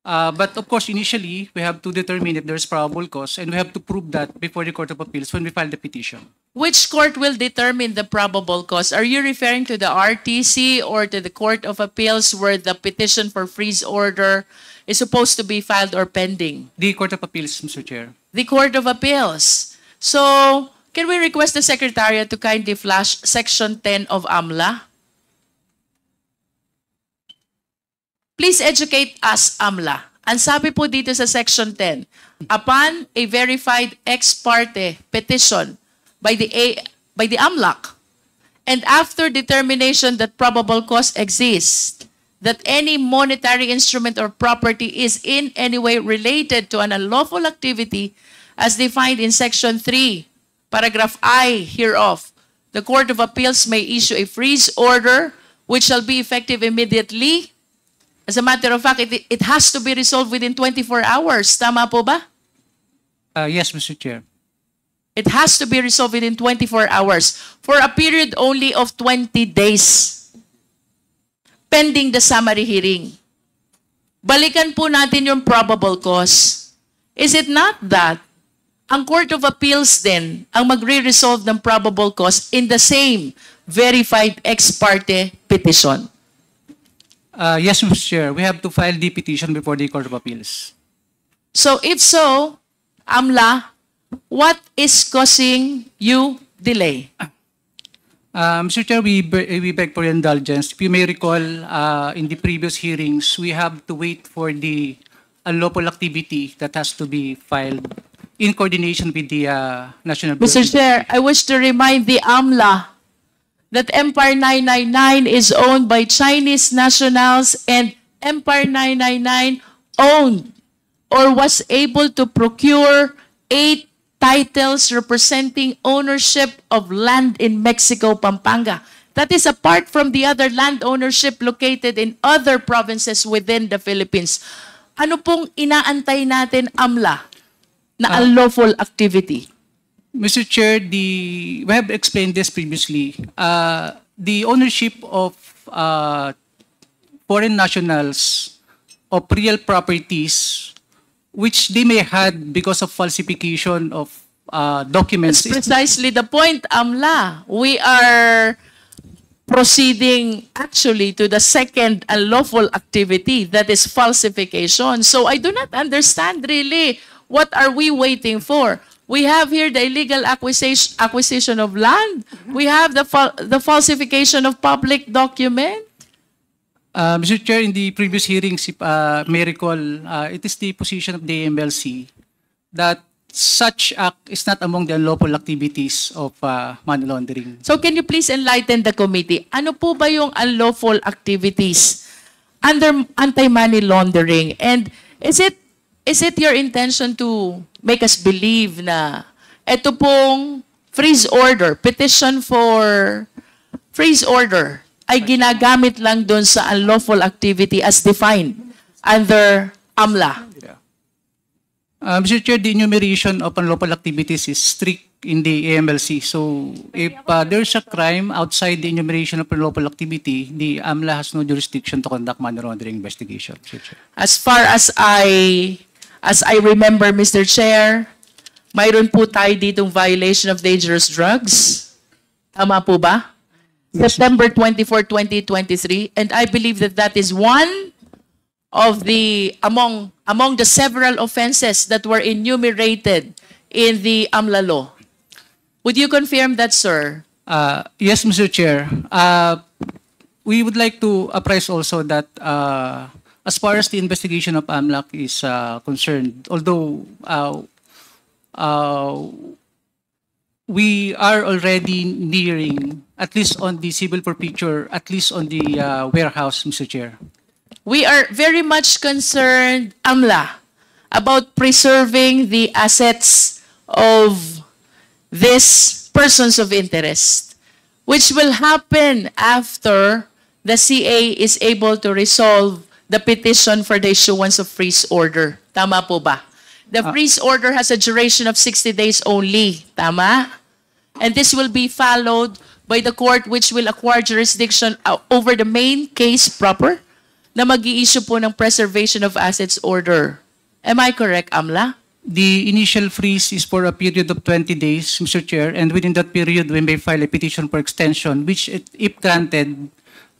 But of course, initially, we have to determine if there's probable cause, and we have to prove that before the Court of Appeals when we file the petition. Which court will determine the probable cause? Are you referring to the RTC or to the Court of Appeals where the petition for freeze order is supposed to be filed or pending? The Court of Appeals, Mr. Chair. The Court of Appeals. So, can we request the Secretariat to kindly flash Section 10 of AMLA? Please educate us, AMLA. Ang sabi po dito sa Section 10, upon a verified ex parte petition by the AMLAC, and after determination that probable cause exists, that any monetary instrument or property is in any way related to an unlawful activity as defined in Section 3, paragraph I hereof, the Court of Appeals may issue a freeze order which shall be effective immediately As a matter of fact, it has to be resolved within 24 hours. Tama po ba? Yes, Mr. Chair. It has to be resolved within 24 hours for a period only of 20 days pending the summary hearing. Balikan po natin yung probable cause. Is it not that ang Court of Appeals din ang magre-resolve ng probable cause in the same verified ex parte petition? Yes, Mr. Chair. We have to file the petition before the Court of Appeals. So if so, AMLA, what is causing you delay? Mr. Chair, we beg for your indulgence. If you may recall, in the previous hearings, we have to wait for the unlawful activity that has to be filed in coordination with the National Bureau. Mr. Chair, I wish to remind the AMLA that Empire 999 is owned by Chinese nationals and Empire 999 owned or was able to procure 8 titles representing ownership of land in Mexico, Pampanga. That is apart from the other land ownership located in other provinces within the Philippines. Ano pong inaantay natin, AMLA, na unlawful activity? Mr. Chair, we have explained this previously. The ownership of foreign nationals of real properties which they may had because of falsification of documents. That's precisely the point, AMLA. We are proceeding actually to the second unlawful activity, that is falsification. So I do not understand really what are we waiting for. We have here the illegal acquisition of land. We have the falsification of public document. Mr. Chair, in the previous hearings, if may recall, it is the position of the MLC that such act is not among the unlawful activities of money laundering. So can you please enlighten the committee? Ano po ba yung unlawful activities under anti-money laundering? And is it your intention to make us believe na ito pong freeze order, petition for freeze order, ay ginagamit lang doon sa unlawful activity as defined under AMLA? Mr. Chair, the enumeration of unlawful activities is strict in the AMLC. So if there's a crime outside the enumeration of unlawful activity, the AMLA has no jurisdiction to conduct money laundering investigation, Mr. Chair. As far as I remember, Mr. Chair, mayroon po tayo ditong violation of dangerous drugs. Tama po ba? September 24, 2023. And I believe that is one of the, among the several offenses that were enumerated in the AMLA law. Would you confirm that, sir? Yes, Mr. Chair. We would like to apprise also that as far as the investigation of AMLAC is concerned, although we are already nearing, at least on the civil forfeiture, at least on the warehouse, Mr. Chair. We are very much concerned, AMLA, about preserving the assets of these persons of interest, which will happen after the CA is able to resolve the petition for the issuance of freeze order. Tama po ba? The freeze order has a duration of 60 days only. Tama? And this will be followed by the court which will acquire jurisdiction over the main case proper na mag-i-issue po ng preservation of assets order. Am I correct, AMLA? The initial freeze is for a period of 20 days, Mr. Chair, and within that period, we may file a petition for extension, which, if granted,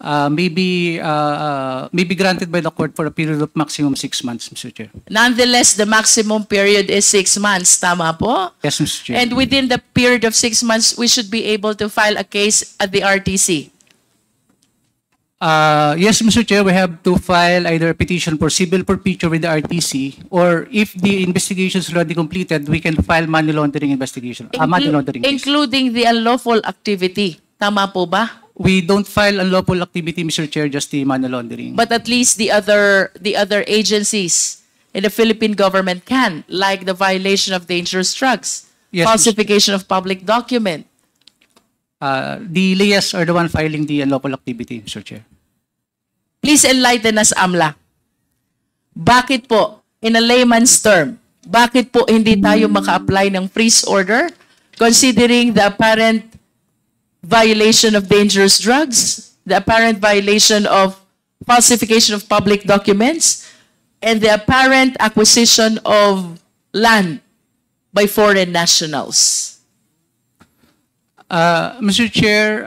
may be granted by the court for a period of maximum 6 months, Mr. Chair. Nonetheless, the maximum period is 6 months. Tama po? Yes, Mr. Chair. And within the period of 6 months, we should be able to file a case at the RTC. Yes, Mr. Chair, we have to file either a petition for civil forfeiture with the RTC, or if the investigation is already completed, we can file money laundering investigation. Money laundering case. Including the unlawful activity. Tama po ba? We don't file unlawful activity, Mr. Chair, just the money laundering. But at least the other agencies in the Philippine government can, like the violation of dangerous drugs, Yes, falsification of public document. The layers are the one filing the unlawful activity, Mr. Chair. Please enlighten us, AMLA. Bakit po, in a layman's term, bakit po hindi tayo maka-apply ng freeze order considering the apparent violation of dangerous drugs, the apparent violation of falsification of public documents, and the apparent acquisition of land by foreign nationals? Mr. Chair,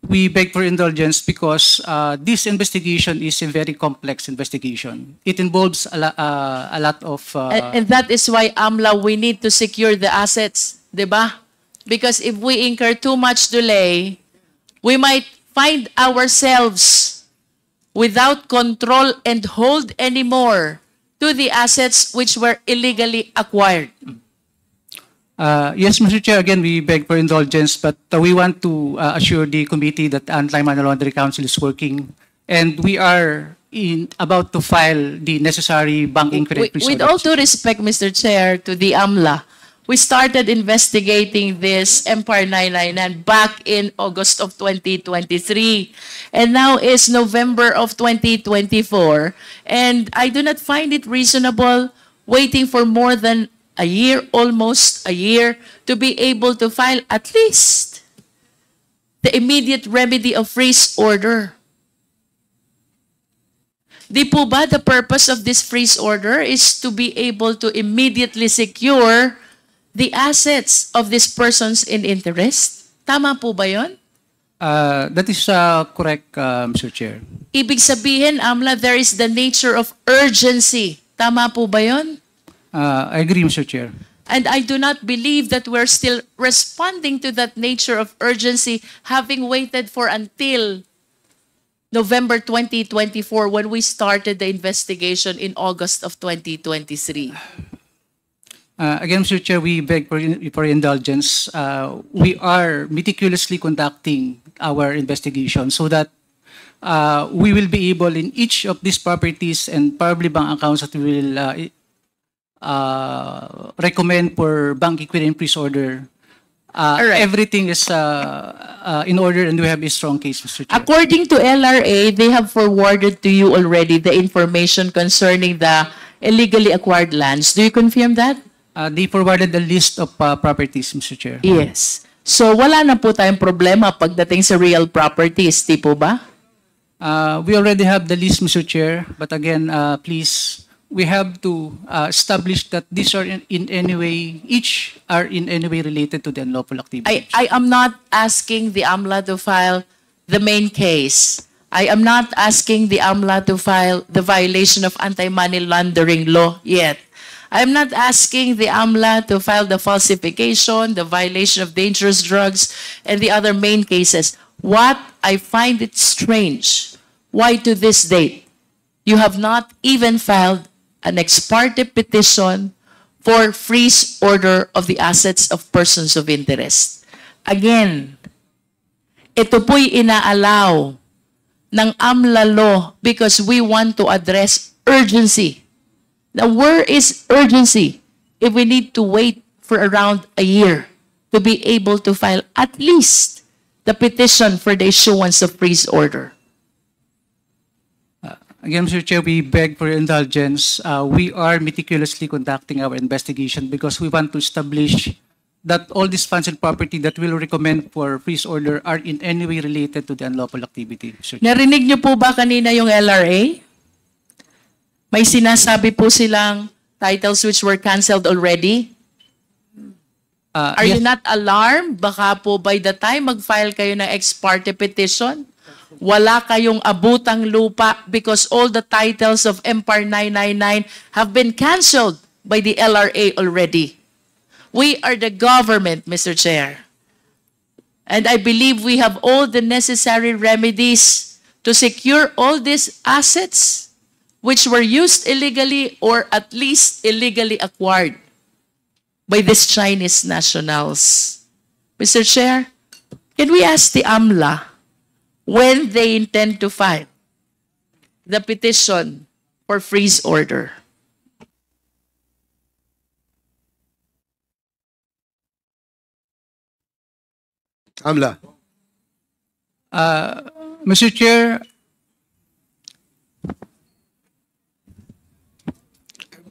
we beg for indulgence because this investigation is a very complex investigation. It involves a lot of... And that is why, AMLA, we need to secure the assets, di ba? Because if we incur too much delay, we might find ourselves without control and hold anymore to the assets which were illegally acquired. Yes, Mr. Chair, again, we beg for indulgence, but we want to assure the committee that the Anti-Money Laundering Council is working, and we are about to file the necessary bank inquiry. With all due respect, Mr. Chair, to the AMLA, we started investigating this Empire 999 back in August of 2023, and now is November of 2024, and I do not find it reasonable waiting for more than a year, almost a year, to be able to file at least the immediate remedy of freeze order. Di po ba the purpose of this freeze order is to be able to immediately secure the assets of these persons in interest? Tama po ba yun? That is correct, Mr. Chair. Ibig sabihin, AMLA, there is the nature of urgency. Tama po ba yun? I agree, Mr. Chair. And I do not believe that we're still responding to that nature of urgency, having waited for until November 2024 when we started the investigation in August of 2023. Again, Mr. Chair, we beg for indulgence. We are meticulously conducting our investigation so that we will be able in each of these properties and probably bank accounts that we will recommend for bank equity and freeze order. Right. Everything is in order and we have a strong case, Mr. Chair. According to LRA, they have forwarded to you already the information concerning the illegally acquired lands. Do you confirm that? They forwarded the list of properties, Mr. Chair. Yes. So wala na po tayong problema pagdating sa real properties, di po ba? We already have the list, Mr. Chair, but again, please, we have to establish that these are in any way, each are in any way related to the unlawful activity. I am not asking the AMLA to file the main case. I am not asking the AMLA to file the violation of anti-money laundering law yet. I am not asking the AMLA to file the falsification, the violation of dangerous drugs, and the other main cases. What I find it strange, why to this date, you have not even filed an ex parte petition for freeze order of the assets of persons of interest. Again, ito po'y inaalaw ng AMLA law because we want to address urgency. Now, where is urgency if we need to wait for around a year to be able to file at least the petition for the issuance of freeze order? Again, Mr. Chair, we beg for your indulgence. We are meticulously conducting our investigation because we want to establish that all these funds and property that we'll recommend for freeze order are in any way related to the unlawful activity, Mr. Chair. Narinig niyo po ba kanina yung LRA? May sinasabi po silang titles which were canceled already? Are you not alarmed? Baka po by the time mag-file kayo ng ex parte petition, wala kayong abutang lupa because all the titles of Empire 999 have been canceled by the LRA already. We are the government, Mr. Chair. And I believe we have all the necessary remedies to secure all these assets which were used illegally or at least illegally acquired by these Chinese nationals. Mr. Chair, can we ask the AMLA when they intend to file the petition for freeze order? AMLA. Mr. Chair,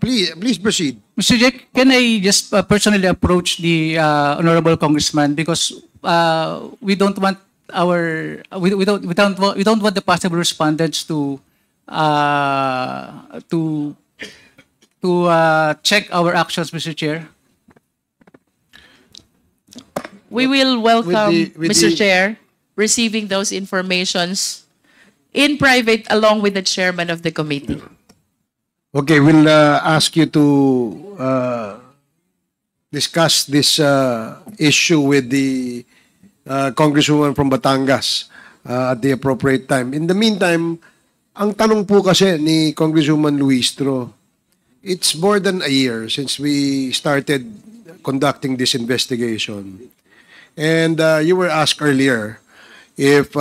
Please proceed. Mr. Jack, can I just personally approach the honorable congressman because we don't want we don't want the possible respondents to check our actions, Mr. Chair. We will welcome, with Mr. the- Chair, receiving those informations in private along with the chairman of the committee. Okay, we'll ask you to discuss this issue with the Congresswoman from Batangas at the appropriate time. In the meantime, ang tanong po kasi ni Congresswoman Luistro, it's more than a year since we started conducting this investigation. And you were asked earlier if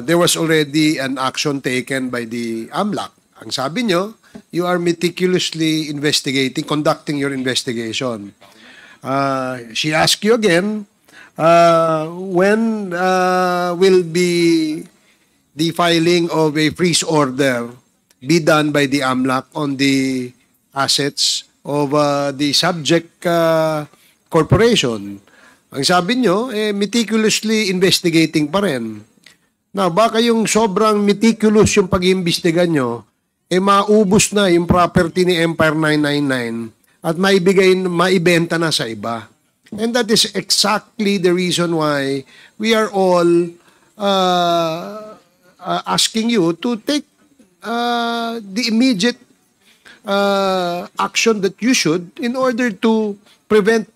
there was already an action taken by the AMLAC. Ang sabi nyo, you are meticulously investigating, conducting your investigation. She asked you again, when will be the filing of a freeze order be done by the AMLAC on the assets of the subject corporation? Ang sabi nyo, meticulously investigating pa rin. Now, baka yung sobrang meticulous yung pag-iimbestiga nyo, maubos na yung property ni Empire 999 at maibenta na sa iba. And that is exactly the reason why we are all asking you to take the immediate action that you should in order to prevent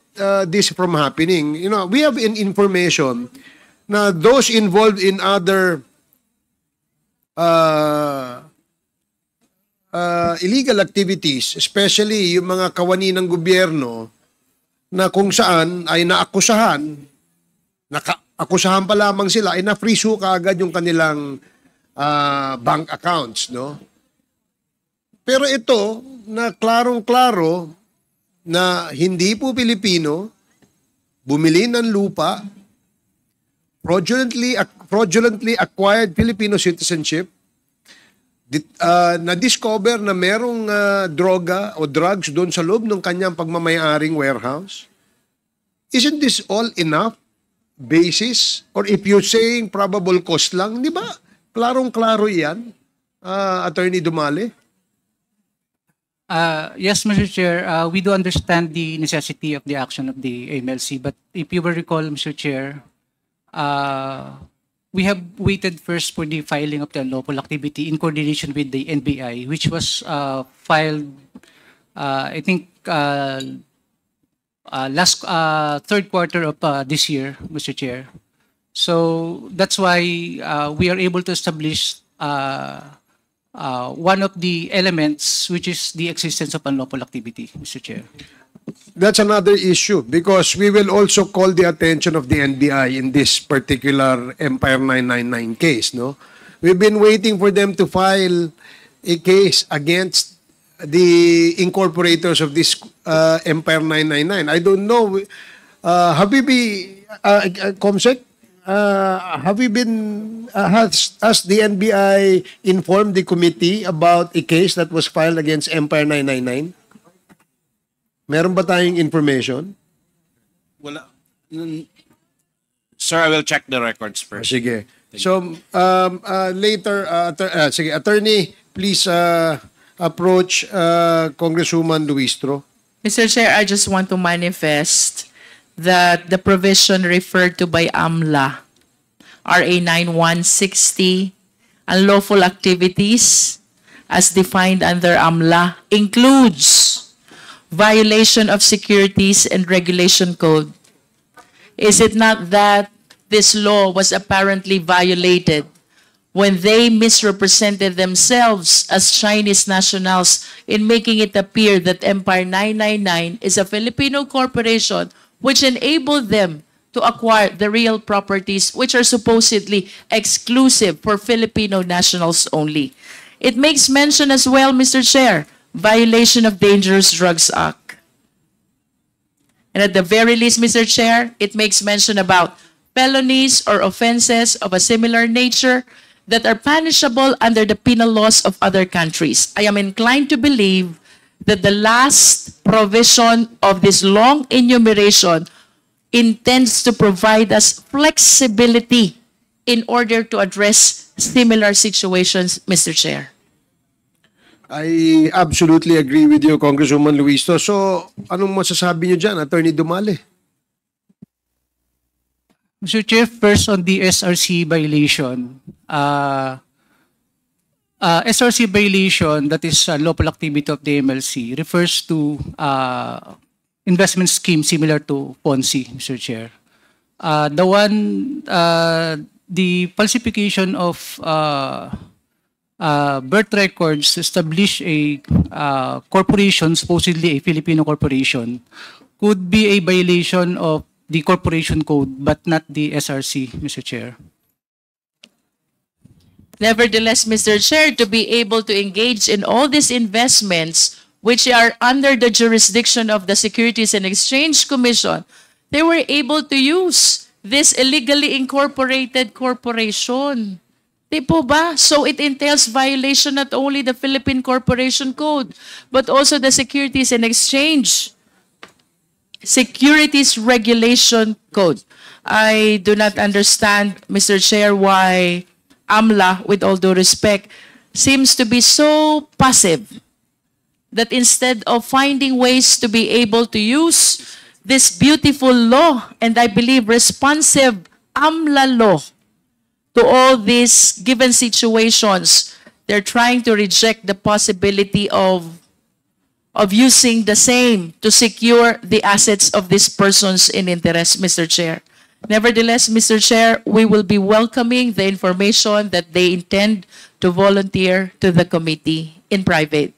this from happening. You know, we have information na those involved in other illegal activities, especially yung mga kawani ng gobyerno na kung saan ay naakusahan, naka-akusahan pa lamang sila, ay na-freeze kaagad yung kanilang bank accounts, no? Pero ito, na klarong-klaro na hindi po Pilipino, bumili ng lupa, fraudulently acquired Filipino citizenship, na-discover na merong droga o drugs doon sa loob ng kanyang pagmamayaring warehouse. Isn't this all enough basis? Or if you're saying probable cause lang, di ba? Klarong-klaro yan, Attorney Dumale. Yes, Mr. Chair, we do understand the necessity of the action of the AMLC, but if you will recall, Mr. Chair, we have waited first for the filing of the unlawful activity in coordination with the NBI, which was filed, I think, last third quarter of this year, Mr. Chair. So that's why we are able to establish one of the elements, which is the existence of unlawful activity, Mr. Chair. That's another issue because we will also call the attention of the NBI in this particular Empire 999 case, no? We've been waiting for them to file a case against the incorporators of this Empire 999. I don't know, have we been, Comsec, have we been, has the NBI informed the committee about a case that was filed against Empire 999? Meron ba tayong information? Wala. Sir, I will check the records first. Sige. So, later, sige, Attorney, please approach Congresswoman Luistro. Mr. Chair, I just want to manifest that the provision referred to by AMLA, RA 9160, unlawful activities as defined under AMLA includes violation of Securities and Regulation Code. Is it not that this law was apparently violated when they misrepresented themselves as Chinese nationals in making it appear that Empire 999 is a Filipino corporation which enabled them to acquire the real properties which are supposedly exclusive for Filipino nationals only? It makes mention as well, Mr. Chair, violation of Dangerous Drugs Act. And at the very least, Mr. Chair, it makes mention about felonies or offenses of a similar nature that are punishable under the penal laws of other countries. I am inclined to believe that the last provision of this long enumeration intends to provide us flexibility in order to address similar situations, Mr. Chair. I absolutely agree with you, Congresswoman Luisto. So, anong masasabi niyo dyan, Attorney Dumale? Mr. Chair, first on the SRC violation. SRC violation, that is lawful activity of the MLC, refers to investment scheme similar to Ponzi, Mr. Chair. The falsification of birth records to establish a corporation, supposedly a Filipino corporation, could be a violation of the corporation code, but not the SRC, Mr. Chair. Nevertheless, Mr. Chair, to be able to engage in all these investments, which are under the jurisdiction of the Securities and Exchange Commission, they were able to use this illegally incorporated corporation. Di po ba? So it entails violation not only the Philippine Corporation Code, but also the Securities Regulation Code. I do not understand, Mr. Chair, why AMLA, with all due respect, seems to be so passive that instead of finding ways to be able to use this beautiful law, and I believe responsive AMLA law, to all these given situations, they're trying to reject the possibility of using the same to secure the assets of these persons in interest, Mr. Chair. Nevertheless, Mr. Chair, we will be welcoming the information that they intend to volunteer to the committee in private.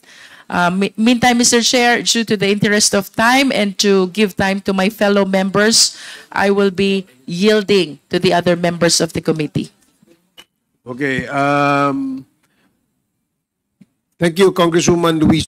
Meantime, Mr. Chair, due to the interest of time and to give time to my fellow members, I will be yielding to the other members of the committee. Okay. Thank you, Congresswoman Luis.